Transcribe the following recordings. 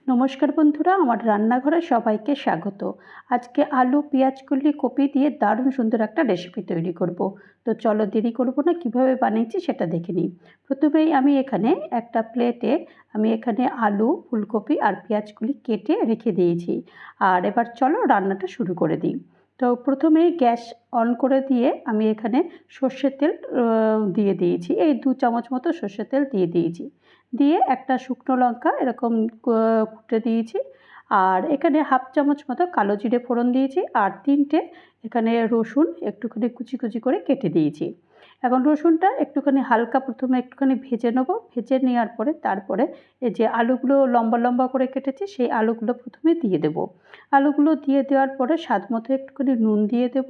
নমস্কার বন্ধুরা, আমার রান্নাঘরে সবাইকে স্বাগত। আজকে আলু, পেঁয়াজ কলি, কপি দিয়ে দারুণ সুন্দর একটা রেসিপি তৈরি করব। তো চলো দেরি করব না, কিভাবে বানিয়েছি সেটা দেখে নিই। প্রথমেই আমি এখানে একটা প্লেটে আলু, ফুলকপি আর পেঁয়াজ কলি কেটে রেখে দিয়েছি। আর এবার চলো রান্নাটা শুরু করে দিই। তো প্রথমেই গ্যাস অন করে দিয়ে আমি এখানে সর্ষের তেল দিয়ে দিয়েছি। এই 2 চামচ মতো সর্ষের তেল দিয়ে দিয়েছি। দিয়ে একটা শুকনো লঙ্কা এরকম কুটে দিয়েছি। আর এখানে হাফ চামচ মতো কালো জিরে ফোড়ন দিয়েছি। আর 3টে এখানে রসুন একটুখানি কুচি কুচি করে কেটে দিয়েছি। এখন রসুনটা প্রথমে একটুখানি ভেজে নেব। ভেজে নেওয়ার পরে তারপরে এই যে আলুগুলো লম্বা লম্বা করে কেটেছি সেই আলুগুলো প্রথমে দিয়ে দেব। আলুগুলো দিয়ে দেওয়ার পরে স্বাদ মতো একটুখানি নুন দিয়ে দেব।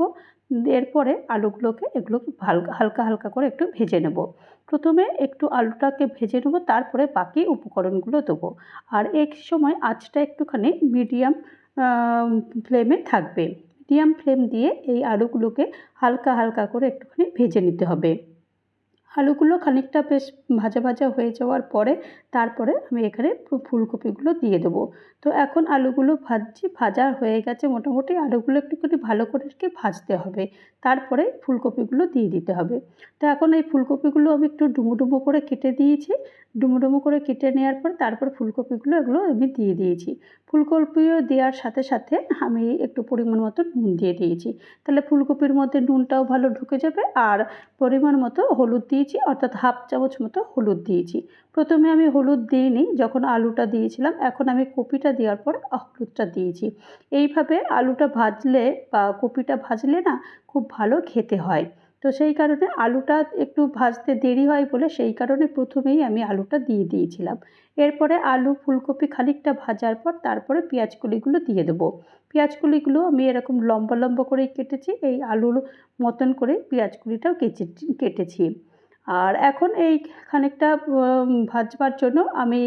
এরপরে এগুলোকে হালকা হালকা করে একটু ভেজে নেব। প্রথমে একটু আলুটাকে ভেজে নেব, তারপরে বাকি উপকরণগুলো দেবো। আর এই সময় আঁচটা একটুখানি মিডিয়াম ফ্লেমে থাকবে। মিডিয়াম ফ্লেম দিয়ে এই আলুগুলোকে হালকা হালকা করে একটুখানি ভেজে নিতে হবে। আলুগুলো খানিকটা বেশ ভাজা ভাজা হয়ে যাওয়ার পরে তারপরে আমি এখানে ফুলকপিগুলো দিয়ে দেবো। তো এখন আলুগুলো ভাজা হয়ে গেছে মোটামুটি। আলুগুলো একটুখানি ভালো করে ভাজতে হবে, তারপরে ফুলকপিগুলো দিয়ে দিতে হবে। তো এখন এই ফুলকপিগুলো আমি একটু ডুমো ডুমো করে কেটে দিয়েছি। ডুমো ডুমো করে কেটে নেওয়ার পর তারপর এগুলো আমি দিয়ে দিয়েছি। ফুলকপিও দেওয়ার সাথে সাথে আমি একটু পরিমাণ মতো নুন দিয়ে দিয়েছি। তাহলে ফুলকপির মধ্যে নুনটাও ভালো ঢুকে যাবে। আর পরিমাণ মতো হলুদ দিয়েছি, অর্থাৎ হাফ চামচ মতো হলুদ দিয়েছি। প্রথমে আমি হলুদ দিইনি যখন আলুটা দিয়েছিলাম, এখন আমি কপিটা দেওয়ার পর হলুদটা দিয়েছি। এইভাবে আলুটা ভাজলে বা কপিটা ভাজলে না খুব ভালো খেতে হয়। তো সেই কারণে আলুটা একটু ভাজতে দেরি হয় বলে সেই কারণে প্রথমেই আমি আলুটা দিয়ে দিয়েছিলাম। এরপরে আলু ফুলকপি খানিকটা ভাজার পর তারপরে পেঁয়াজ কলিগুলো দিয়ে দেবো। পেঁয়াজ কলিগুলো আমি এরকম লম্বা লম্বা করেই কেটেছি, এই আলুর মতন করে পেঁয়াজ কুলিটাও কেটেছি। আর এখন এই খানিকটা ভাজবার জন্য আমি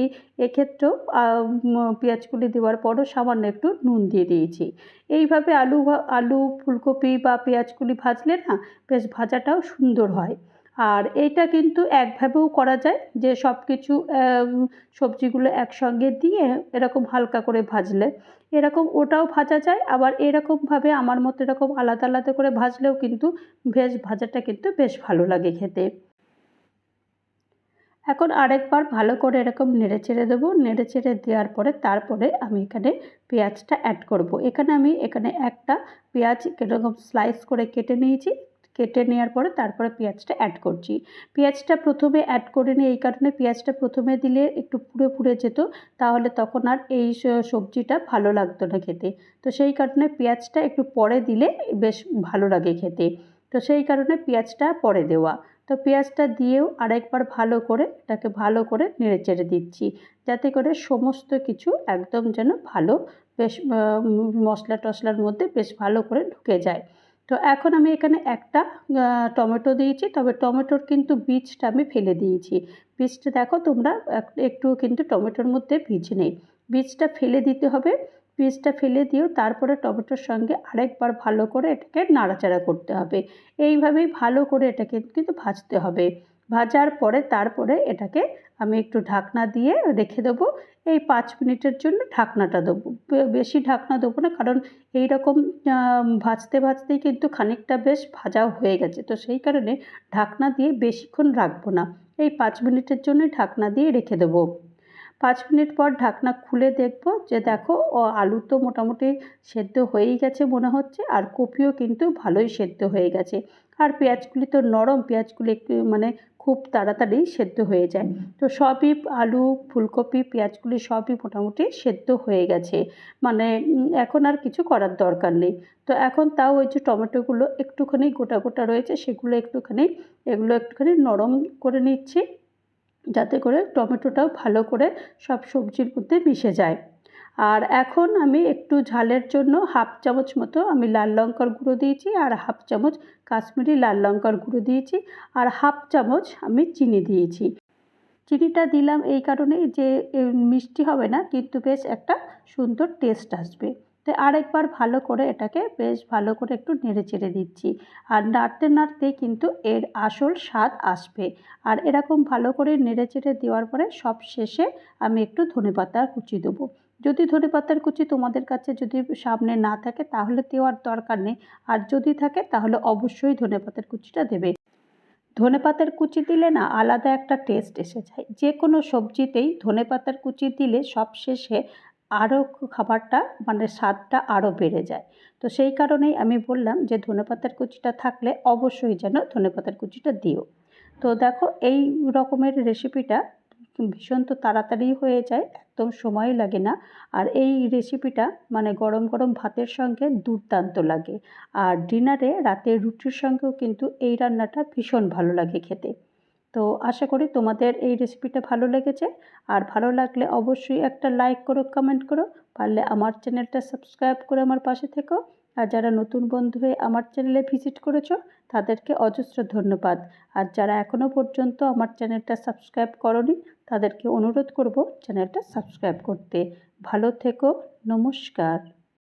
এক্ষেত্রেও পেঁয়াজ কুলি দেওয়ার পরও সামান্য একটু নুন দিয়ে দিয়েছি। এইভাবে আলু ফুলকপি বা পেঁয়াজ কুলি ভাজলে না বেশ ভাজাটাও সুন্দর হয়। আর এইটা কিন্তু একভাবেও করা যায়, যে সব কিছু সবজিগুলো একসঙ্গে দিয়ে এরকম হালকা করে ভাজলে এরকম ওটাও ভাজা যায়। আবার এরকমভাবে আমার মতো এরকম আলাদা আলাদা করে ভাজলেও কিন্তু ভাজাটা কিন্তু বেশ ভালো লাগে খেতে। এখন আরেকবার ভালো করে এরকম নেড়েচেড়ে দেবো। নেড়েচেড়ে দেওয়ার পরে তারপরে আমি এখানে পেঁয়াজটা অ্যাড করব। এখানে একটা পেঁয়াজ এরকম স্লাইস করে কেটে নিয়েছি। কেটে নেওয়ার পরে তারপরে পেঁয়াজটা অ্যাড করছি। পেঁয়াজটা প্রথমে অ্যাড করিনি এই কারণে, পেঁয়াজটা প্রথমে দিলে একটু পুড়ে পুড়ে যেত, তাহলে তখন আর এই সবজিটা ভালো লাগতো না খেতে। তো সেই কারণে পেঁয়াজটা একটু পরে দিলে বেশ ভালো লাগে খেতে। তো সেই কারণে পেঁয়াজটা পরে দেওয়া। তো পেঁয়াজটা দিয়েও আরেকবার এটাকে ভালো করে নেড়েচেড়ে দিচ্ছি, যাতে করে সমস্ত কিছু একদম যেন ভালো বেশ মশলা টশলার মধ্যে বেশ ভালো করে ঢুকে যায়। তো এখন আমি এখানে একটা টমেটো দিয়েছি, তবে টমেটোর কিন্তু বীজটা আমি ফেলে দিয়েছি। বীজটা দেখো তোমরা, একটু কিন্তু টমেটোর মধ্যে বীজ নেই, বীজটা ফেলে দিতে হবে। বীজটা ফেলে দিয়েও তারপরে টমেটোর সঙ্গে আরেকবার ভালো করে এটাকে নাড়াচাড়া করতে হবে। এইভাবেই ভালো করে এটাকে কিন্তু ভাজতে হবে। ভাজার পরে তারপরে এটাকে আমি একটু ঢাকনা দিয়ে রেখে দেবো। এই 5 মিনিটের জন্য ঢাকনাটা দেবো। বেশি ঢাকনা দেবো না, কারণ এই রকম ভাজতে ভাজতেই কিন্তু খানিকটা বেশ ভাজাও হয়ে গেছে। তো সেই কারণে ঢাকনা দিয়ে বেশিক্ষণ রাখবো না, এই 5 মিনিটের জন্যই ঢাকনা দিয়ে রেখে দেবো। 5 মিনিট পর ঢাকনা খুলে দেখব যে দেখো আলু তো মোটামুটি সেদ্ধ হয়েই গেছে মনে হচ্ছে, আর কপিও কিন্তু ভালোই সেদ্ধ হয়ে গেছে। আর পেঁয়াজগুলি তো নরম, পেঁয়াজগুলি একটু খুব তাড়াতাড়ি সেদ্ধ হয়ে যায়। তো সবই আলু ফুলকপি পেঁয়াজগুলি সবই মোটামুটি সেদ্ধ হয়ে গেছে, এখন আর কিছু করার দরকার নেই। তো এখন তাও ওই যে টমেটোগুলো একটুখানি গোটা গোটা রয়েছে এগুলো একটুখানি নরম করে নিচ্ছি, যাতে করে টমেটোটাও ভালো করে সব সবজির মধ্যে মিশে যায়। আর এখন আমি একটু ঝালের জন্য হাফ চামচ মতো আমি লাল লঙ্কার গুঁড়ো দিয়েছি, আর হাফ চামচ কাশ্মীরি লাল লঙ্কার গুঁড়ো দিয়েছি, আর হাফ চামচ আমি চিনি দিয়েছি। চিনিটা দিলাম এই কারণেই যে মিষ্টি হবে না, কিন্তু বেশ একটা সুন্দর টেস্ট আসবে। তো আরেকবার ভালো করে এটাকে বেশ ভালো করে একটু নেড়ে চেড়ে দিচ্ছি। আর নাড়তে নাড়তেই কিন্তু এর আসল স্বাদ আসবে। আর এরকম ভালো করে নেড়ে চেড়ে দেওয়ার পরে সব শেষে আমি একটু ধনেপাতা কুচি দেবো। যদি ধনেপাতার কুচি তোমাদের কাছে যদি সামনে না থাকে তাহলে দেওয়ার দরকার নেই, আর যদি থাকে তাহলে অবশ্যই ধনেপাতার কুচিটা দেবে। ধনেপাতার কুচি দিলে না আলাদা একটা টেস্ট এসে যায়। যে কোনো সবজিতেই ধনেপাতার কুচি দিলে সবশেষে আরও খাবারটা মানে স্বাদটা আরও বেড়ে যায়। তো সেই কারণেই আমি বললাম যে ধনেপাতার কুচিটা থাকলে অবশ্যই যেন ধনেপাতার কুচিটা দিও। তো দেখো এই রকমের রেসিপিটা ভীষণ তো তাড়াতাড়ি হয়ে যায়, একদম সময় লাগে না। আর এই রেসিপিটা মানে গরম গরম ভাতের সঙ্গে দুর্দান্ত লাগে। আর ডিনারে রাতের রুটির সঙ্গেও কিন্তু এই রান্নাটা ভীষণ ভালো লাগে খেতে। তো আশা করি তোমাদের এই রেসিপিটা ভালো লেগেছে। আর ভালো লাগলে অবশ্যই একটা লাইক করো, কমেন্ট করো, পারলে আমার চ্যানেলটা সাবস্ক্রাইব করে আমার পাশে থেকো। আর যারা নতুন বন্ধু হয়ে আমার চ্যানেলে ভিজিট করেছো তাদেরকে অজস্র ধন্যবাদ। আর যারা এখনও পর্যন্ত আমার চ্যানেলটা সাবস্ক্রাইব করোনি তাদেরকে অনুরোধ করব চ্যানেলটা সাবস্ক্রাইব করতে। ভালো থেকো, নমস্কার।